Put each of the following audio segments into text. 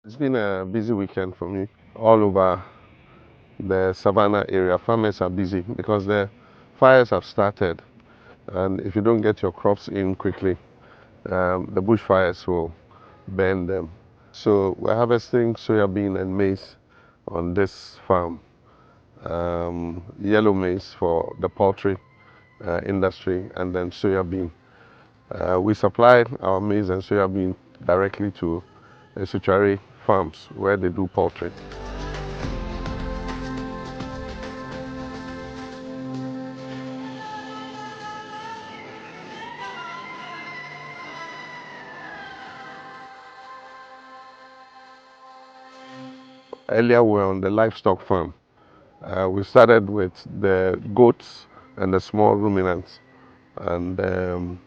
It's been a busy weekend for me. All over the savannah area, farmers are busy because the fires have started. And if you don't get your crops in quickly, the bushfires will burn them. So we're harvesting soybean and maize on this farm. Yellow maize for the poultry industry, and then soybean. We supply our maize and soybean directly to estuary farms where they do poultry. Earlier, we were on the livestock farm. We started with the goats and the small ruminants, and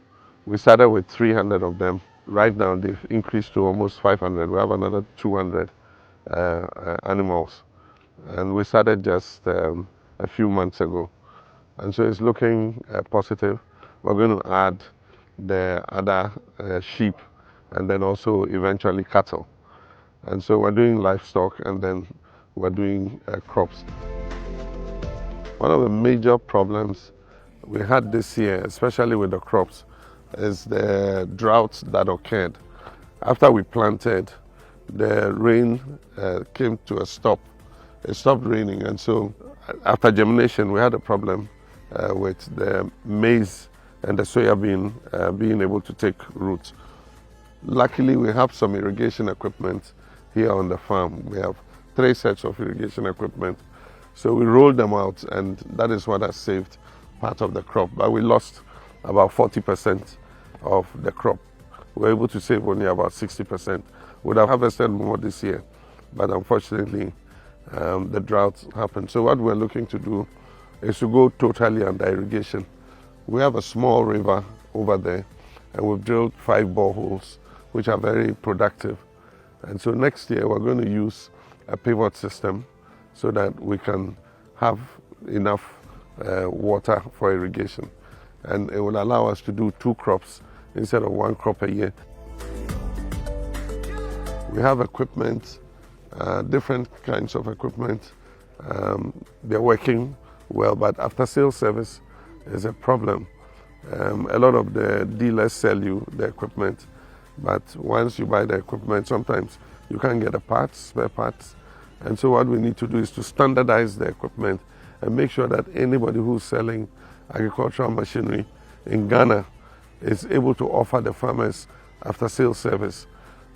we started with 300 of them. Right now, they've increased to almost 500. We have another 200 animals, and we started just a few months ago, and so it's looking positive. We're going to add the other sheep, and then also eventually cattle. And so we're doing livestock, and then we're doing crops. One of the major problems we had this year, especially with the crops, is the drought that occurred. After we planted, the rain came to a stop. It stopped raining, and so after germination, we had a problem with the maize and the soybean being able to take root. Luckily, we have some irrigation equipment here on the farm. We have 3 sets of irrigation equipment. So we rolled them out, and that is what has saved part of the crop. But we lost about 40% of the crop. We were able to save only about 60%. Would have harvested more this year, but unfortunately, the drought happened. So what we're looking to do is to go totally under irrigation. We have a small river over there, and we've drilled 5 boreholes, which are very productive. And so next year we're going to use a pivot system so that we can have enough water for irrigation. And it will allow us to do 2 crops instead of 1 crop a year. We have equipment, different kinds of equipment. They're working well, but after sales service is a problem. A lot of the dealers sell you the equipment, but once you buy the equipment, sometimes you can't get the parts, spare parts. And so what we need to do is to standardize the equipment and make sure that anybody who's selling agricultural machinery in Ghana is able to offer the farmers after sales service.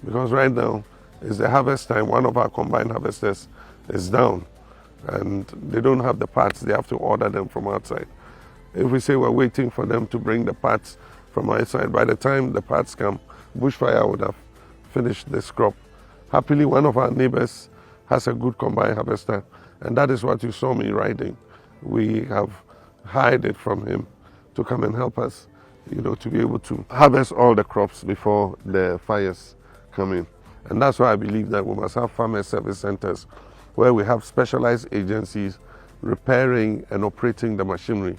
Because right now is the harvest time. One of our combined harvesters is down and they don't have the parts. They have to order them from outside. If we say we're waiting for them to bring the parts from outside, by the time the parts come, bushfire would have finished this crop. Happily, one of our neighbors has a good combine harvester, and that is what you saw me riding. We have hired it from him to come and help us, to be able to harvest all the crops before the fires come in. And that's why I believe that we must have farmer service centers where we have specialized agencies repairing and operating the machinery,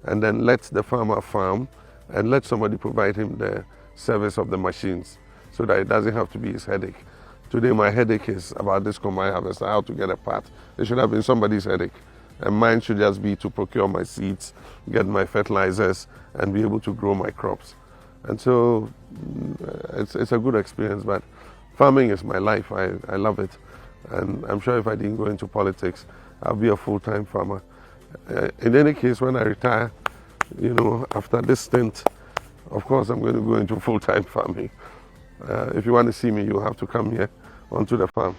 and then let the farmer farm and let somebody provide him the service of the machines so that it doesn't have to be his headache. Today my headache is about this combine harvester, how to get a part. It should have been somebody's headache. And mine should just be to procure my seeds, get my fertilizers, and be able to grow my crops. And so it's a good experience, but farming is my life. I love it. And I'm sure if I didn't go into politics, I'll be a full-time farmer. In any case, when I retire, after this stint, of course, I'm going to go into full-time farming. If you want to see me, you'll have to come here onto the farm.